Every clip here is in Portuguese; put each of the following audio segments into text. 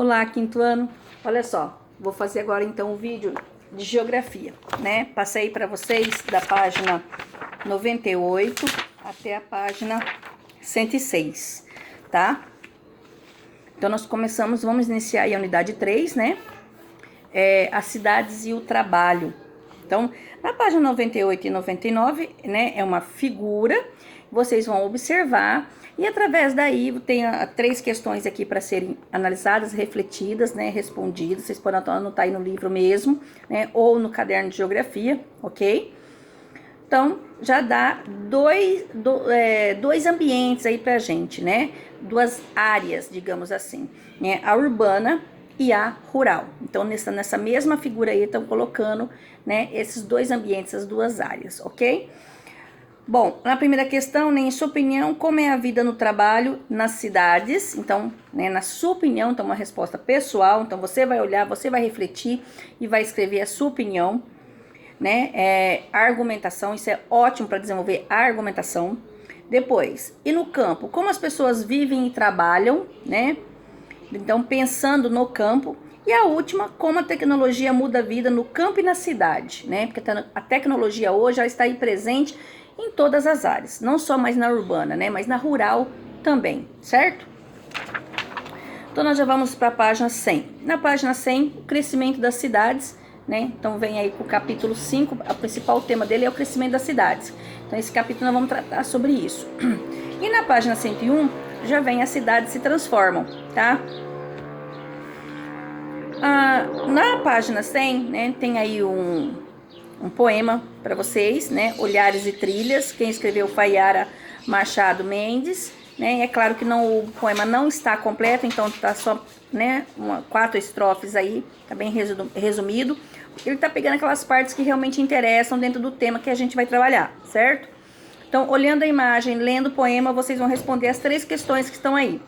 Olá, quinto ano. Olha só, vou fazer agora então um vídeo de geografia, né? Passei para vocês da página 98 até a página 106, tá? Então nós vamos iniciar aí a unidade 3, né? As cidades e o trabalho. Então, na página 98 e 99, né, é uma figura, vocês vão observar e através daí tem 3 questões aqui para serem analisadas, refletidas, né, respondidas. Vocês podem anotar aí no livro mesmo, né, ou no caderno de geografia, ok? Então, já dá dois ambientes aí pra gente, né? 2 áreas, digamos assim, né? A urbana e a rural. Então, nessa mesma figura aí, estão colocando, né, esses 2 ambientes, as 2 áreas, ok? Bom, na primeira questão, né, em sua opinião, como é a vida no trabalho nas cidades? Então, né, na sua opinião, então uma resposta pessoal. Então, você vai olhar, você vai refletir e vai escrever a sua opinião, né? Argumentação, isso é ótimo para desenvolver a argumentação. Depois, e no campo, como as pessoas vivem e trabalham, né? Então, pensando no campo. E a última, como a tecnologia muda a vida no campo e na cidade, né? Porque a tecnologia hoje já está aí presente em todas as áreas, não só mais na urbana, né? Mas na rural também, certo? Então, nós já vamos para a página 100. Na página 100, o crescimento das cidades, né? Então, vem aí com o capítulo 5, o principal tema dele é o crescimento das cidades. Então, esse capítulo nós vamos tratar sobre isso. E na página 101, já vem as cidades se transformam, tá? Na página 100, né, tem aí um poema para vocês, né? Olhares e Trilhas. Quem escreveu foi Yara Machado Mendes, né? E é claro que o poema não está completo, então tá só, né, 4 estrofes aí, tá bem resumido. Ele tá pegando aquelas partes que realmente interessam dentro do tema que a gente vai trabalhar, certo? Então, olhando a imagem, lendo o poema, vocês vão responder as 3 questões que estão aí.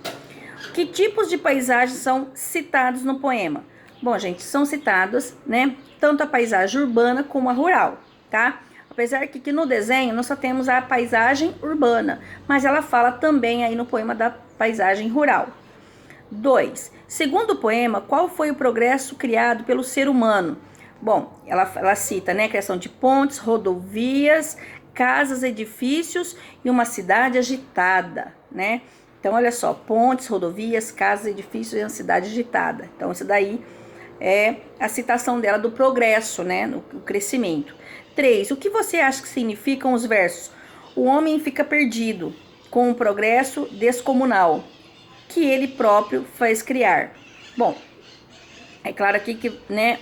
Que tipos de paisagens são citados no poema? Bom, gente, são citadas, né, tanto a paisagem urbana como a rural, tá? Apesar que no desenho nós só temos a paisagem urbana, mas ela fala também aí no poema da paisagem rural. 2. Segundo o poema, qual foi o progresso criado pelo ser humano? Bom, ela cita, né, a criação de pontes, rodovias, casas, edifícios e uma cidade agitada, né? Então, olha só, pontes, rodovias, casas, edifícios e uma cidade agitada. Então, isso daí é a citação dela do progresso, né, no crescimento. 3. O que você acha que significam os versos? O homem fica perdido com o progresso descomunal que ele próprio faz criar. Bom, é claro aqui que, né,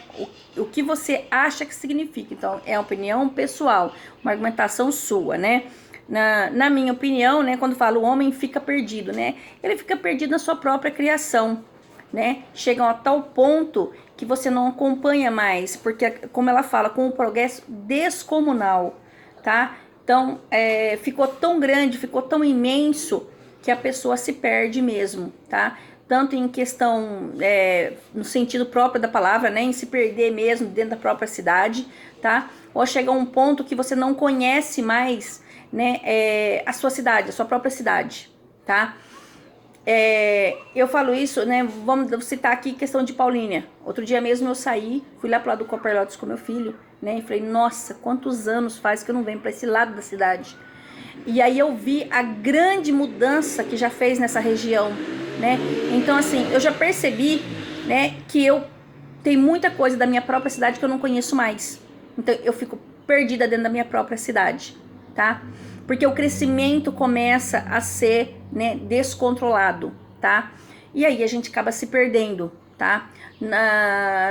o que você acha que significa. Então, é uma opinião pessoal, uma argumentação sua, né? Na minha opinião, né, quando falo o homem fica perdido, né? Ele fica perdido na sua própria criação, né? Chegam a tal ponto que você não acompanha mais, porque, como ela fala, com o progresso descomunal, tá? Então, ficou tão grande, ficou tão imenso que a pessoa se perde mesmo, tá? Tanto em questão, no sentido próprio da palavra, né? Em se perder mesmo dentro da própria cidade, tá? Ou chega a um ponto que você não conhece mais, né? A sua cidade, a sua própria cidade, tá? Eu falo isso, né? Vamos citar aqui questão de Paulínia. Outro dia mesmo eu saí, fui lá pro lado do Copperlotes com meu filho, né? E falei, nossa, quantos anos faz que eu não venho para esse lado da cidade? E aí eu vi a grande mudança que já fez nessa região, né? Então, assim, eu já percebi, né, que eu tenho muita coisa da minha própria cidade que eu não conheço mais. Então, eu fico perdida dentro da minha própria cidade, tá? Porque o crescimento começa a ser, né, descontrolado, tá? E aí a gente acaba se perdendo, tá?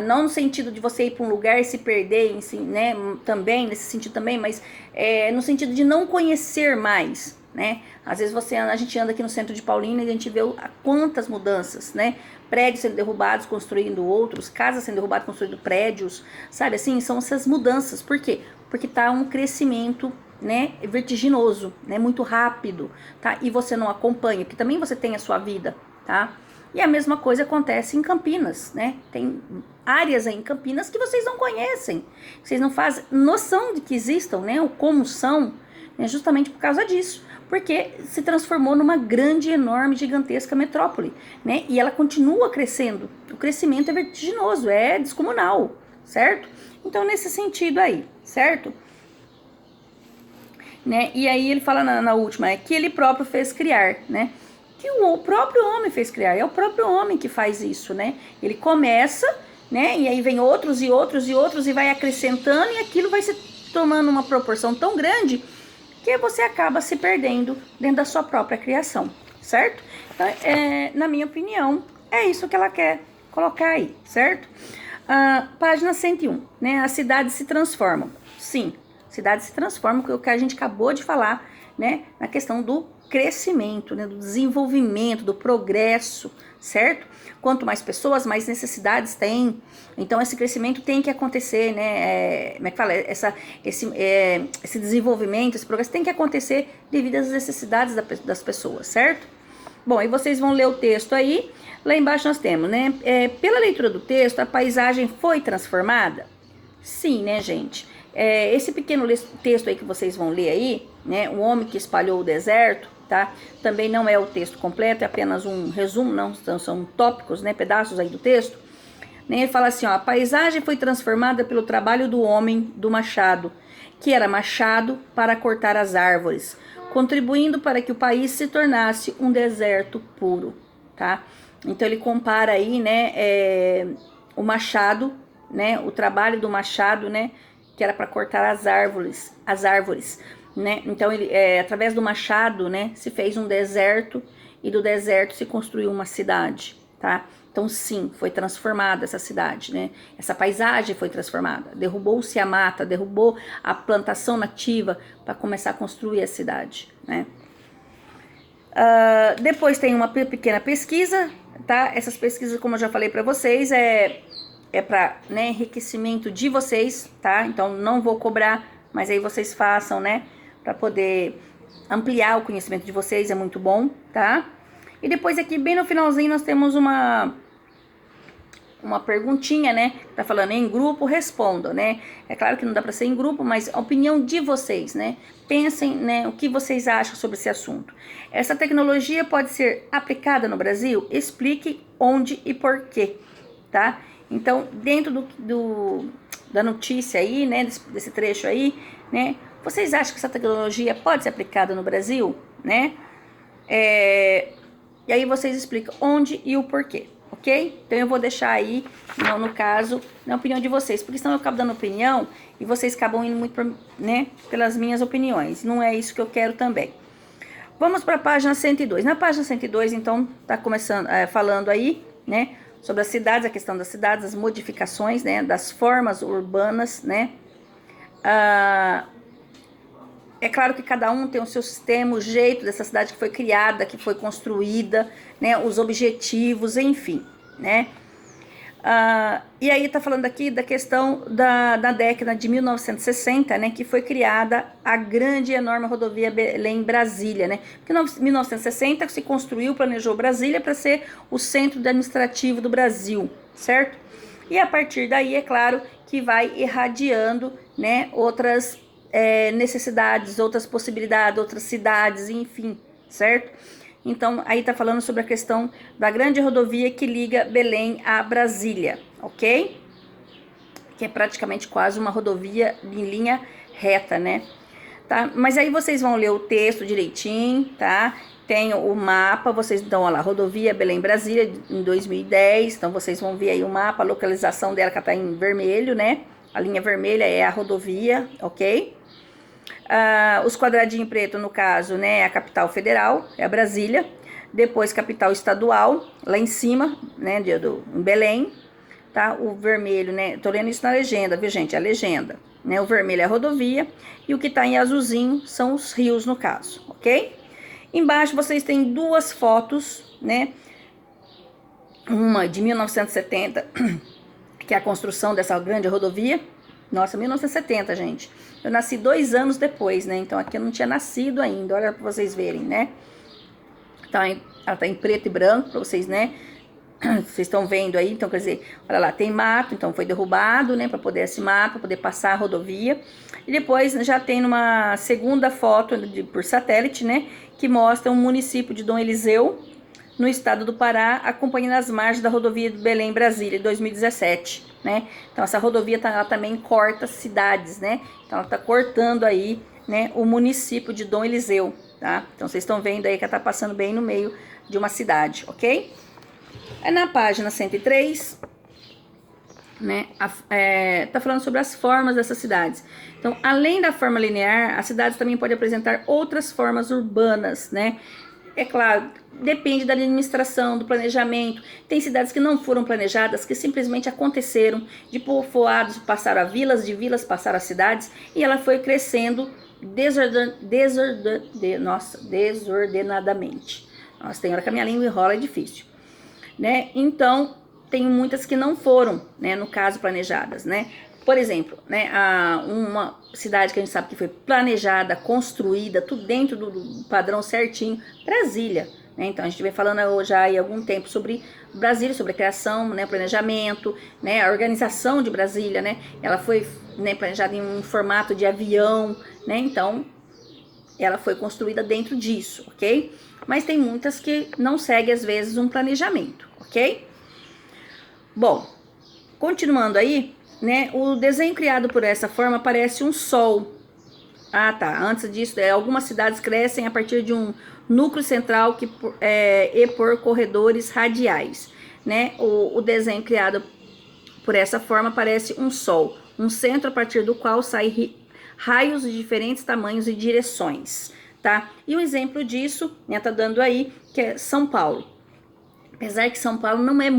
Não no sentido de você ir para um lugar e se perder, né? Também, nesse sentido também, mas no sentido de não conhecer mais, né? Às vezes a gente anda aqui no centro de Paulínia e a gente vê quantas mudanças, né? Prédios sendo derrubados, construindo outros, casas sendo derrubadas, construindo prédios, sabe assim? São essas mudanças. Por quê? Porque tá um crescimento, né, vertiginoso, né, muito rápido, tá? E você não acompanha, porque também você tem a sua vida, tá? E a mesma coisa acontece em Campinas, né? Tem áreas aí em Campinas que vocês não conhecem, vocês não fazem noção de que existam, né? Ou como são, né? Justamente por causa disso. Porque se transformou numa grande, enorme, gigantesca metrópole, né? E ela continua crescendo. crescimento é vertiginoso, é descomunal, certo? Então, nesse sentido aí, certo? Né? E aí ele fala na última, que ele próprio fez criar, né? Que o próprio homem fez criar, é o próprio homem que faz isso, né? Ele começa, né? E aí vem outros e outros e outros e vai acrescentando, e aquilo vai se tomando uma proporção tão grande que você acaba se perdendo dentro da sua própria criação, certo? Então, na minha opinião, é isso que ela quer colocar aí, certo? Página 101, né? As cidades se transformam. Sim, cidades se transformam, que é o que a gente acabou de falar, né? Na questão do crescimento, né? Do desenvolvimento, do progresso, certo? Quanto mais pessoas, mais necessidades tem. Então, esse crescimento tem que acontecer, né? Como é que fala? Esse desenvolvimento, esse progresso tem que acontecer devido às necessidades das pessoas, certo? Bom, aí vocês vão ler o texto aí. Lá embaixo nós temos, né? Pela leitura do texto, a paisagem foi transformada? Sim, né, gente? Esse pequeno texto aí que vocês vão ler aí, né? O homem que espalhou o deserto, tá? Também não é o texto completo, é apenas um resumo, não, são tópicos, né? Pedaços aí do texto. Ele fala assim, ó, a paisagem foi transformada pelo trabalho do homem do machado, que era machado para cortar as árvores, contribuindo para que o país se tornasse um deserto puro, tá? Então ele compara aí, né, o machado, né, o trabalho do machado, né, que era para cortar as árvores, né? Então ele, através do machado, né, se fez um deserto e do deserto se construiu uma cidade, tá? Então, sim, foi transformada essa cidade, né? Essa paisagem foi transformada. Derrubou-se a mata, derrubou a plantação nativa para começar a construir a cidade, né? Depois tem uma pequena pesquisa, tá? Essas pesquisas, como eu já falei para vocês, é para, né, enriquecimento de vocês, tá? Então, não vou cobrar, mas aí vocês façam, né? Para poder ampliar o conhecimento de vocês, é muito bom, tá? E depois aqui, bem no finalzinho, nós temos uma perguntinha, né? Tá falando em grupo, respondam, né? É claro que não dá para ser em grupo, mas a opinião de vocês, né? Pensem, né, o que vocês acham sobre esse assunto. Essa tecnologia pode ser aplicada no Brasil? Explique onde e por quê, tá? Então, dentro da notícia aí, né, desse trecho aí, né? Vocês acham que essa tecnologia pode ser aplicada no Brasil, né? E aí vocês explicam onde e o porquê, ok? Então eu vou deixar aí, no caso, na opinião de vocês, porque senão eu acabo dando opinião e vocês acabam indo muito, né, pelas minhas opiniões. Não é isso que eu quero também. Vamos para a página 102. Na página 102, então, tá começando, falando aí, né, sobre as cidades, a questão das cidades, as modificações, né, das formas urbanas, né. É claro que cada um tem o seu sistema, o jeito dessa cidade que foi criada, que foi construída, né, os objetivos, enfim, né. E aí tá falando aqui da questão da década de 1960, né, que foi criada a grande e enorme rodovia Belém-Brasília, né, porque em 1960 se construiu, planejou Brasília para ser o centro administrativo do Brasil, certo? E a partir daí, é claro, que vai irradiando, né, outras necessidades, outras possibilidades, outras cidades, enfim, certo? Então, aí tá falando sobre a questão da grande rodovia que liga Belém a Brasília, ok? Que é praticamente quase uma rodovia em linha reta, né? Tá? Mas aí vocês vão ler o texto direitinho, tá? Tem o mapa, vocês dão lá, rodovia Belém-Brasília em 2010, então vocês vão ver aí o mapa, a localização dela que tá em vermelho, né? A linha vermelha é a rodovia, ok? Os quadradinhos preto, no caso, né, é a capital federal, é a Brasília. Depois, capital estadual, lá em cima, né, em Belém, tá? O vermelho, né, tô lendo isso na legenda, viu, gente? A legenda, né? O vermelho é a rodovia e o que tá em azulzinho são os rios, no caso, ok? Embaixo vocês têm duas fotos, né? Uma de 1970, que é a construção dessa grande rodovia. Nossa, 1970, gente. Eu nasci 2 anos depois, né? Então aqui eu não tinha nascido ainda. Olha pra vocês verem, né? Tá, ela tá em preto e branco, pra vocês, né? Vocês estão vendo aí, então quer dizer, olha lá, tem mato, então foi derrubado, né? Pra poder esse mato, pra poder passar a rodovia. E depois já tem uma segunda foto por satélite, né? Que mostra um município de Dom Eliseu, no estado do Pará, acompanhando as margens da rodovia do Belém-Brasília, de 2017, né? Então, essa rodovia ela também corta cidades, né? Então, ela está cortando aí, né, o município de Dom Eliseu, tá? Então, vocês estão vendo aí que ela está passando bem no meio de uma cidade, ok? Aí, na página 103, né, tá falando sobre as formas dessas cidades. Então, além da forma linear, as cidades também podem apresentar outras formas urbanas, né? É claro, depende da administração, do planejamento. Tem cidades que não foram planejadas, que simplesmente aconteceram, de povoados passaram a vilas, de vilas passaram a cidades, e ela foi crescendo desordenadamente. Nossa, tem hora que a minha língua enrola, é difícil, né? Então, tem muitas que não foram, né, no caso, planejadas, né? Por exemplo, né, uma cidade que a gente sabe que foi planejada, construída, tudo dentro do padrão certinho, Brasília, né? Então, a gente vem falando já há algum tempo sobre Brasília, sobre a criação, né, planejamento, né, a organização de Brasília, né? Ela foi, né, planejada em um formato de avião, né? Então, ela foi construída dentro disso, ok? Mas tem muitas que não seguem, às vezes, um planejamento, ok? Bom, continuando aí, né, o desenho criado por essa forma parece um sol. Ah, tá. Antes disso, algumas cidades crescem a partir de um núcleo central e por corredores radiais, né? O desenho criado por essa forma parece um sol, um centro a partir do qual saem raios de diferentes tamanhos e direções, tá? E um exemplo disso, né, tá dando aí, que é São Paulo. Apesar que São Paulo não é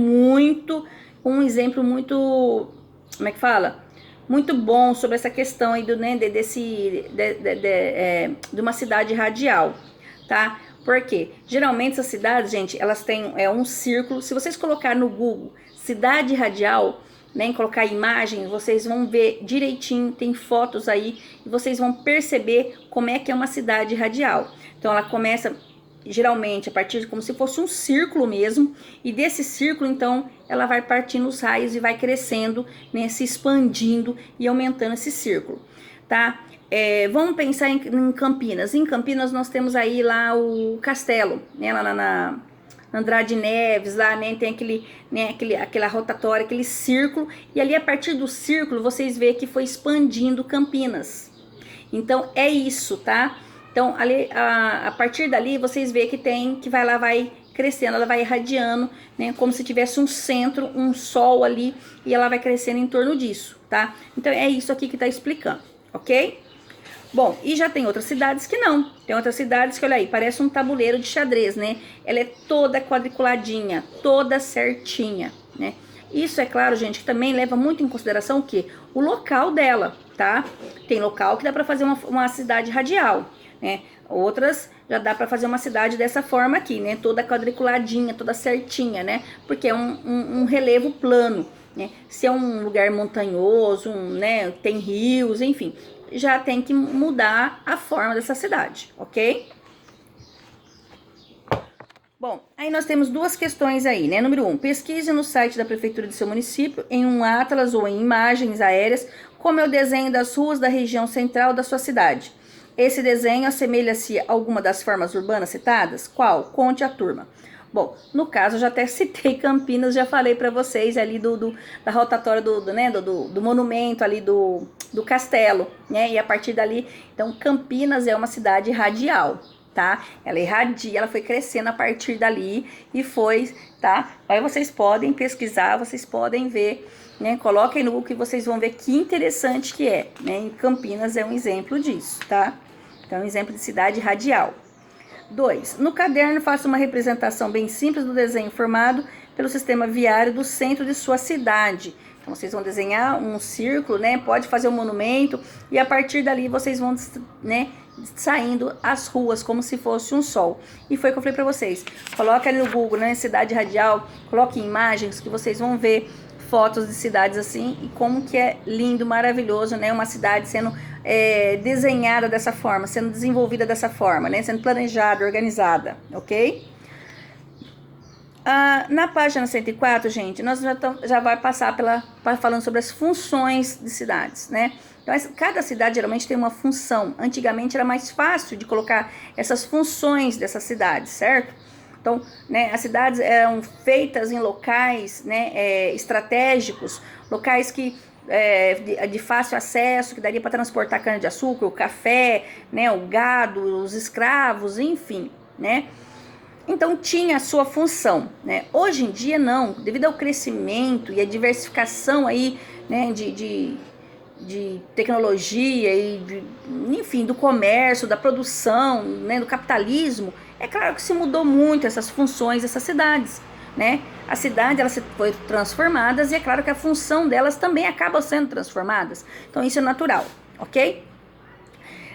um exemplo muito, como é que fala? Muito bom sobre essa questão aí né, de uma cidade radial, tá? Porque geralmente essas cidades, gente, elas têm um círculo. Se vocês colocar no Google cidade radial, né, colocar imagens, vocês vão ver direitinho, tem fotos aí, e vocês vão perceber como é que é uma cidade radial. Então ela começa geralmente a partir de como se fosse um círculo mesmo, e desse círculo então ela vai partindo os raios e vai crescendo, né, se expandindo e aumentando esse círculo, tá? Vamos pensar em Campinas. Em Campinas nós temos aí lá o castelo, né, lá na Andrade Neves, lá, né, tem aquela rotatória, aquele círculo, e ali a partir do círculo vocês veem que foi expandindo Campinas. Então é isso, tá? Então, ali, a partir dali, vocês veem que vai crescendo, ela vai irradiando, né? Como se tivesse um centro, um sol ali, e ela vai crescendo em torno disso, tá? Então, é isso aqui que tá explicando, ok? Bom, e já tem outras cidades que não. Tem outras cidades que, olha aí, parece um tabuleiro de xadrez, né? Ela é toda quadriculadinha, toda certinha, né? Isso, é claro, gente, que também leva muito em consideração o quê? O local dela, tá? Tem local que dá pra fazer uma cidade radial, né? Outras já dá para fazer uma cidade dessa forma aqui, né? Toda quadriculadinha, toda certinha, né? Porque é um relevo plano, né? Se é um lugar montanhoso, né? Tem rios, enfim, já tem que mudar a forma dessa cidade, ok? Bom, aí nós temos duas questões aí, né? Número 1, pesquise no site da prefeitura do seu município, em um atlas ou em imagens aéreas, como é o desenho das ruas da região central da sua cidade. Esse desenho assemelha-se a alguma das formas urbanas citadas? Qual? Conte a turma. Bom, no caso, eu já até citei Campinas, já falei para vocês ali da rotatória do monumento ali do castelo, né? E a partir dali, então, Campinas é uma cidade radial, tá? Ela irradia, ela foi crescendo a partir dali e foi, tá? Aí vocês podem pesquisar, vocês podem ver, né? Coloquem no Google que vocês vão ver que interessante que é, né? E Campinas é um exemplo disso, tá? Então, é um exemplo de cidade radial. 2. No caderno, faça uma representação bem simples do desenho formado pelo sistema viário do centro de sua cidade. Então, vocês vão desenhar um círculo, né? Pode fazer um monumento e a partir dali vocês vão, né, saindo as ruas como se fosse um sol. E foi o que eu falei para vocês. Coloque ali no Google, né, cidade radial, coloque imagens que vocês vão ver fotos de cidades assim e como que é lindo, maravilhoso, né? Uma cidade sendo desenhada dessa forma, sendo desenvolvida dessa forma, né? Sendo planejada, organizada, ok? Na página 104, gente, nós já vai passar falando sobre as funções de cidades, né? Então, cada cidade geralmente tem uma função. Antigamente era mais fácil de colocar essas funções dessas cidades, certo? Então, né, as cidades eram feitas em locais, né, estratégicos, locais que de fácil acesso, que daria para transportar cana-de-açúcar, o café, né, o gado, os escravos, enfim, né? Então tinha a sua função, né? Hoje em dia não, devido ao crescimento e a diversificação aí, né, de tecnologia enfim, do comércio, da produção, né, do capitalismo, é claro que se mudou muito essas funções dessas cidades, né? A cidade, ela foi transformadas e é claro que a função delas também acaba sendo transformadas. Então isso é natural, ok?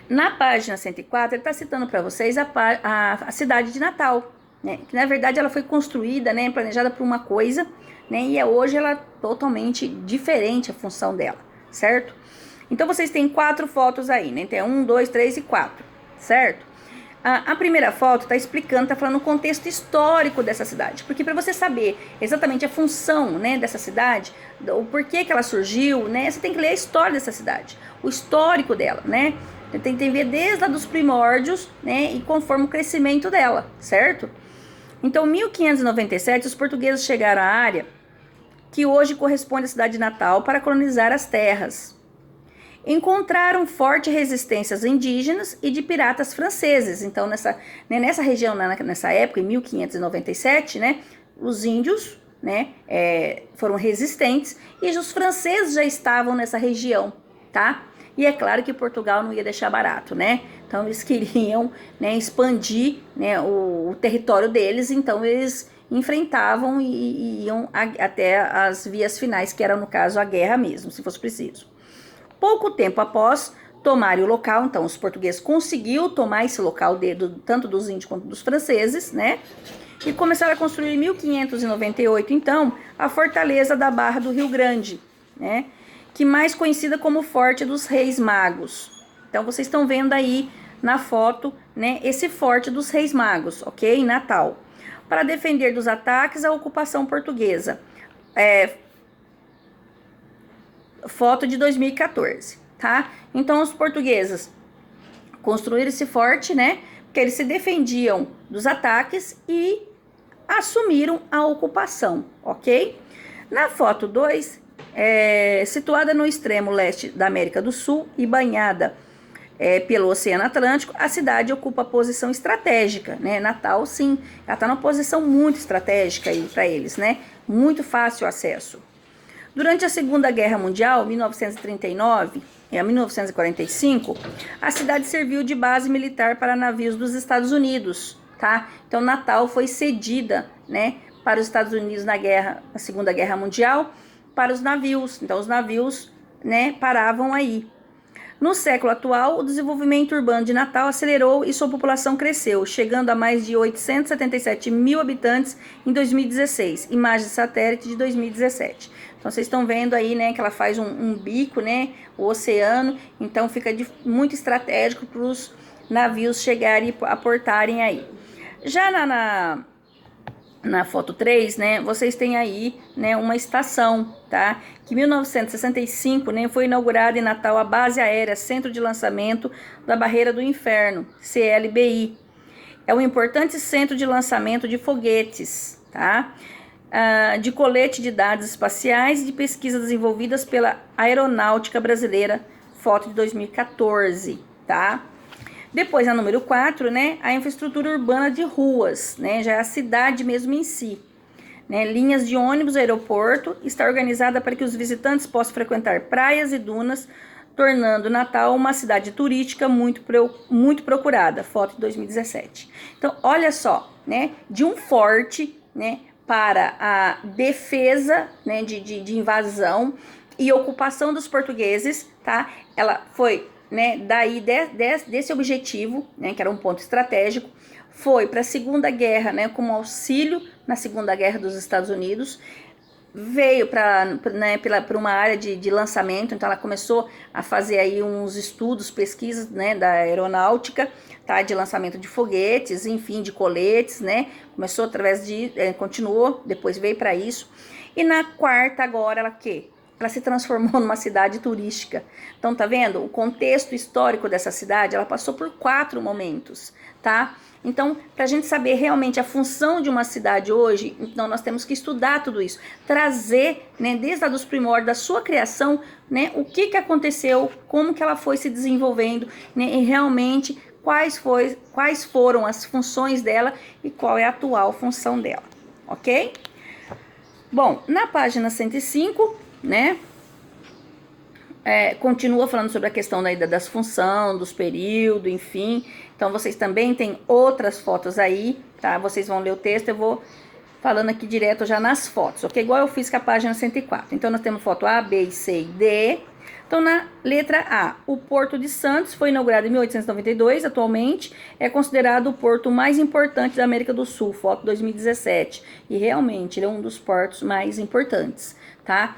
Na página 104, ele está citando para vocês a cidade de Natal, né? Que na verdade ela foi construída, né, planejada por uma coisa, né, e hoje ela é totalmente diferente a função dela, certo? Então vocês têm 4 fotos aí, né? Tem 1, 2, 3 e 4, certo? A primeira foto está explicando, está falando o contexto histórico dessa cidade, porque para você saber exatamente a função, né, dessa cidade, o porquê que ela surgiu, né, você tem que ler a história dessa cidade, o histórico dela, né? Tem que ver desde lá dos primórdios, né, e conforme o crescimento dela, certo? Então, em 1597, os portugueses chegaram à área que hoje corresponde à cidade de Natal para colonizar as terras. Encontraram forte resistências indígenas e de piratas franceses. Então, nessa região, nessa época, em 1597, né, os índios, né, foram resistentes e os franceses já estavam nessa região, tá? E é claro que Portugal não ia deixar barato, né? Então eles queriam, né, expandir, né, o território deles, então eles enfrentavam e iam até as vias finais, que era no caso a guerra mesmo, se fosse preciso. Pouco tempo após tomarem o local, então os portugueses conseguiram tomar esse local tanto dos índios quanto dos franceses, né? E começaram a construir em 1598, então, a fortaleza da Barra do Rio Grande, né? Que mais conhecida como Forte dos Reis Magos. Então, vocês estão vendo aí na foto, né, esse Forte dos Reis Magos, ok? Em Natal. Para defender dos ataques à ocupação portuguesa. Foto de 2014, tá? Então, os portugueses construíram esse forte, né? Porque eles se defendiam dos ataques e assumiram a ocupação, ok? Na foto 2, situada no extremo leste da América do Sul e banhada pelo Oceano Atlântico, a cidade ocupa posição estratégica, né? Natal, sim, ela está numa posição muito estratégica aí para eles, né? Muito fácil acesso. Durante a Segunda Guerra Mundial, 1939 a 1945, a cidade serviu de base militar para navios dos Estados Unidos, tá? Então, Natal foi cedida, né, para os Estados Unidos na Segunda Guerra Mundial, para os navios. Então, os navios, né, paravam aí. No século atual, o desenvolvimento urbano de Natal acelerou e sua população cresceu, chegando a mais de 877 mil habitantes em 2016, imagem de satélite de 2017. Então, vocês estão vendo aí, né, que ela faz um bico, né, o oceano, então fica muito estratégico para os navios chegarem e aportarem aí. Já na foto 3, né, vocês têm aí, né, uma estação, tá? Que em 1965, né, foi inaugurada em Natal a base aérea Centro de Lançamento da Barreira do Inferno, CLBI. É um importante centro de lançamento de foguetes, tá? De colete de dados espaciais e de pesquisas desenvolvidas pela Aeronáutica Brasileira, foto de 2014, tá? Depois, a número 4, né, a infraestrutura urbana de ruas, né, já é a cidade mesmo em si. Né, linhas de ônibus, aeroporto, está organizada para que os visitantes possam frequentar praias e dunas, tornando Natal uma cidade turística muito procurada, foto de 2017. Então, olha só, né, de um forte, né, para a defesa, né, de invasão e ocupação dos portugueses, tá? Ela foi, né, daí desse objetivo, né, que era um ponto estratégico, foi para a Segunda Guerra, né, como auxílio na Segunda Guerra dos Estados Unidos, veio para, né, para uma área de lançamento, então ela começou a fazer aí uns estudos, pesquisas, né, da aeronáutica, tá, de lançamento de foguetes, enfim, de coletes, né, começou através continuou, depois veio para isso, e na quarta agora ela se transformou numa cidade turística. Então, tá vendo? O contexto histórico dessa cidade, ela passou por 4 momentos, tá? Então, para a gente saber realmente a função de uma cidade hoje, então nós temos que estudar tudo isso, trazer, né, desde lá dos primórdios da sua criação, né, o que aconteceu, como que ela foi se desenvolvendo, né, e realmente quais foram as funções dela e qual é a atual função dela, ok? Bom, na página 105, né, continua falando sobre a questão das funções, dos períodos, enfim. Então, vocês também têm outras fotos aí, tá? Vocês vão ler o texto, eu vou falando aqui direto já nas fotos, ok? Igual eu fiz com a página 104. Então, nós temos foto A, B, C e D. Então, na letra A, o Porto de Santos foi inaugurado em 1892, atualmente é considerado o porto mais importante da América do Sul, foto 2017. E realmente, ele é um dos portos mais importantes, tá?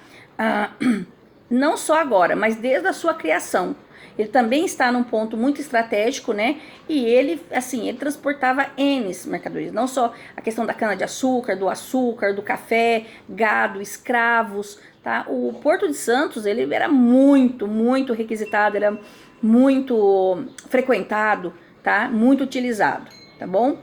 Não só agora, mas desde a sua criação. Ele também está num ponto muito estratégico, né? E ele, assim, ele transportava N mercadorias. Não só a questão da cana-de-açúcar, do café, gado, escravos, tá? O Porto de Santos, ele era muito, muito requisitado, era muito frequentado, tá? Muito utilizado, tá bom?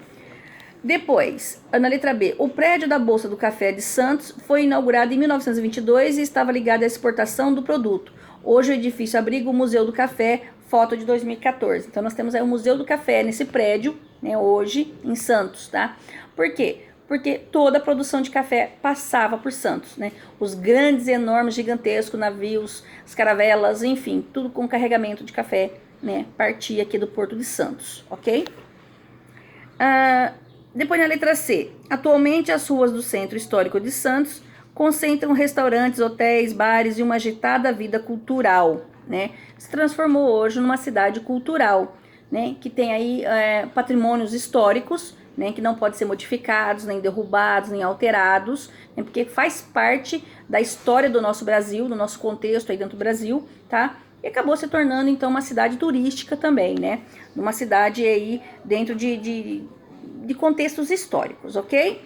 Depois, na letra B, o prédio da Bolsa do Café de Santos foi inaugurado em 1922 e estava ligado à exportação do produto. Hoje o edifício abriga o Museu do Café, foto de 2014. Então, nós temos aí o Museu do Café nesse prédio, né, hoje em Santos, tá? Por quê? Porque toda a produção de café passava por Santos, né? Os grandes, enormes, gigantescos navios, as caravelas, enfim, tudo com carregamento de café, né? Partia aqui do Porto de Santos, ok? Depois na letra C, atualmente as ruas do Centro Histórico de Santos concentram restaurantes, hotéis, bares e uma agitada vida cultural, né? Se transformou hoje numa cidade cultural, né? Que tem aí patrimônios históricos, né? Que não podem ser modificados, nem derrubados, nem alterados, né? Porque faz parte da história do nosso Brasil, do nosso contexto aí dentro do Brasil, tá? E acabou se tornando, então, uma cidade turística também, né? Uma cidade aí dentro de contextos históricos, ok?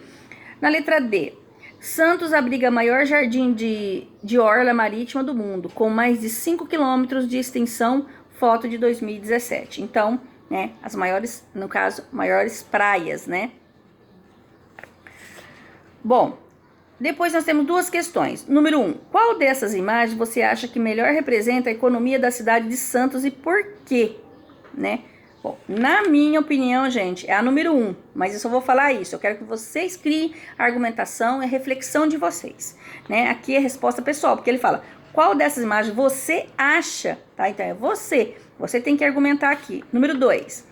Na letra D, Santos abriga maior jardim de orla marítima do mundo, com mais de 5 quilômetros de extensão, foto de 2017. Então, né, as maiores, no caso, maiores praias, né? Bom, depois nós temos duas questões. Número 1, qual dessas imagens você acha que melhor representa a economia da cidade de Santos e por quê, né? Bom, na minha opinião, gente, é a número 1, mas eu só vou falar isso. Eu quero que vocês criem a argumentação e a reflexão de vocês, né? Aqui é a resposta pessoal, porque ele fala, qual dessas imagens você acha, tá? Então é você tem que argumentar aqui. Número 2,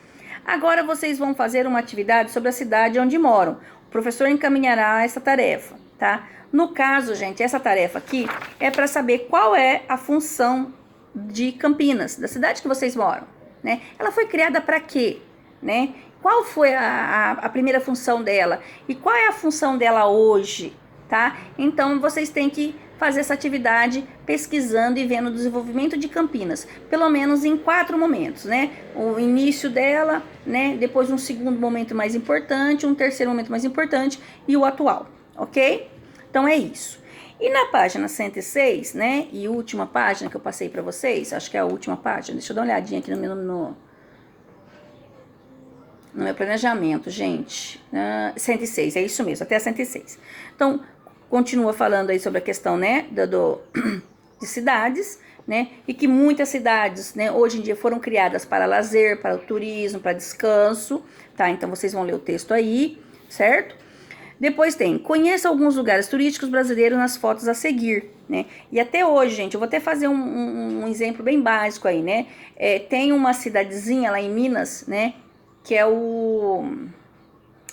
agora vocês vão fazer uma atividade sobre a cidade onde moram. O professor encaminhará essa tarefa, tá? No caso, gente, essa tarefa aqui é para saber qual é a função de Campinas, da cidade que vocês moram. Né? Ela foi criada para quê? Né? Qual foi a primeira função dela? E qual é a função dela hoje? Tá? Então, vocês têm que fazer essa atividade pesquisando e vendo o desenvolvimento de Campinas, pelo menos em 4 momentos, né? O início dela, né? Depois um segundo momento mais importante, um terceiro momento mais importante e o atual, ok? Então, é isso. E na página 106, né, e última página que eu passei para vocês, acho que é a última página, deixa eu dar uma olhadinha aqui no meu planejamento, gente, 106, é isso mesmo, até a 106. Então, continua falando aí sobre a questão, né, de cidades, né, e que muitas cidades, né, hoje em dia foram criadas para lazer, para o turismo, para descanso, tá? Então, vocês vão ler o texto aí, certo? Depois tem, conheça alguns lugares turísticos brasileiros nas fotos a seguir, né? E até hoje, gente, eu vou até fazer um exemplo bem básico aí, né? Tem uma cidadezinha lá em Minas, né? Que é o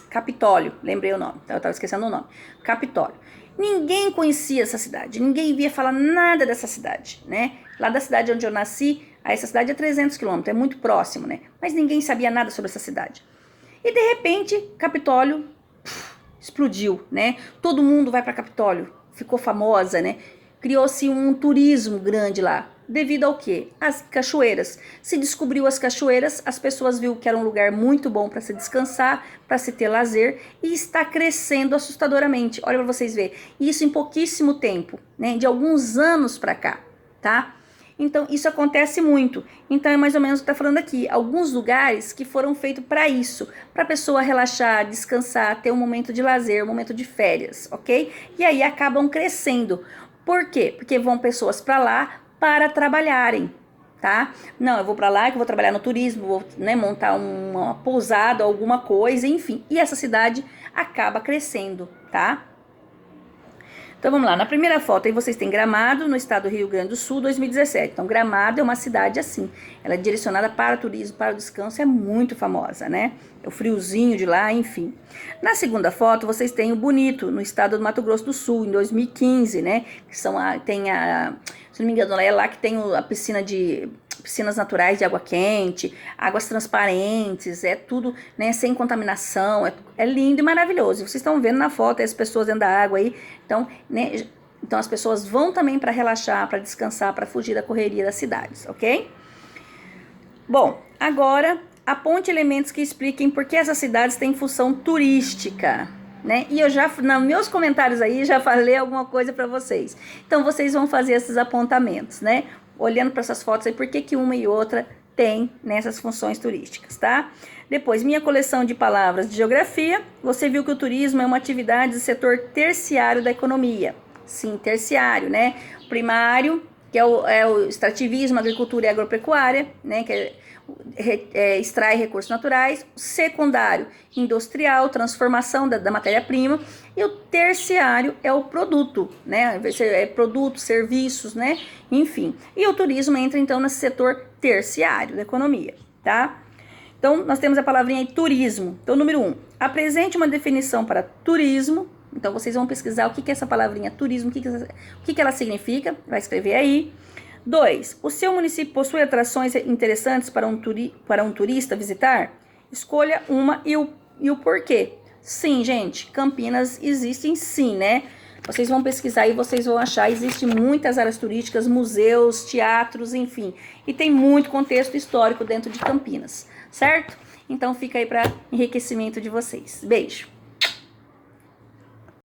Capitólio, lembrei o nome, eu tava esquecendo o nome. Capitólio. Ninguém conhecia essa cidade, ninguém via falar nada dessa cidade, né? Lá da cidade onde eu nasci, essa cidade é 300 quilômetros, é muito próximo, né? Mas ninguém sabia nada sobre essa cidade. E de repente, Capitólio explodiu, né? Todo mundo vai para Capitólio, ficou famosa, né? Criou-se um turismo grande lá. Devido ao quê? As cachoeiras. Se descobriu as cachoeiras, as pessoas viram que era um lugar muito bom para se descansar, para se ter lazer, e está crescendo assustadoramente. Olha para vocês verem. Isso em pouquíssimo tempo, né? De alguns anos para cá, tá? Então, isso acontece muito. Então, é mais ou menos o que está falando aqui. Alguns lugares que foram feitos para isso, para a pessoa relaxar, descansar, ter um momento de lazer, um momento de férias, ok? E aí acabam crescendo. Por quê? Porque vão pessoas para lá para trabalharem, tá? Não, eu vou para lá que eu vou trabalhar no turismo, vou, né, montar uma pousada, alguma coisa, enfim. E essa cidade acaba crescendo, tá? Então vamos lá, na primeira foto aí vocês têm Gramado, no estado do Rio Grande do Sul, 2017. Então Gramado é uma cidade assim, ela é direcionada para o turismo, para o descanso, é muito famosa, né? É o friozinho de lá, enfim. Na segunda foto vocês têm o Bonito, no estado do Mato Grosso do Sul, em 2015, né? Que são se não me engano, é lá que tem a piscinas naturais de água quente, águas transparentes, é tudo, né, sem contaminação, é lindo e maravilhoso. Vocês estão vendo na foto as pessoas dentro da água aí, então, né, então as pessoas vão também para relaxar, para descansar, para fugir da correria das cidades, ok? Bom, agora aponte elementos que expliquem por que essas cidades têm função turística, né? E eu já, nos meus comentários aí, já falei alguma coisa para vocês. Então, vocês vão fazer esses apontamentos, né? Olhando para essas fotos aí, por que uma e outra tem nessas funções turísticas, tá? Depois, minha coleção de palavras de geografia. Você viu que o turismo é uma atividade do setor terciário da economia. Sim, terciário, né? Primário, que é o extrativismo, agricultura e agropecuária, né? Que extrai recursos naturais. Secundário, industrial, transformação da matéria-prima. E o terciário é o produto, né? É produto, serviços, né? Enfim. E o turismo entra, então, nesse setor terciário da economia, tá? Então, nós temos a palavrinha aí, turismo. Então, número 1, apresente uma definição para turismo. Então, vocês vão pesquisar o que é essa palavrinha turismo, o que ela significa. Vai escrever aí. 2, o seu município possui atrações interessantes para um turista visitar? Escolha uma e o porquê. Sim, gente, Campinas existem sim, né? Vocês vão pesquisar e vocês vão achar, existem muitas áreas turísticas, museus, teatros, enfim. E tem muito contexto histórico dentro de Campinas, certo? Então fica aí para enriquecimento de vocês. Beijo!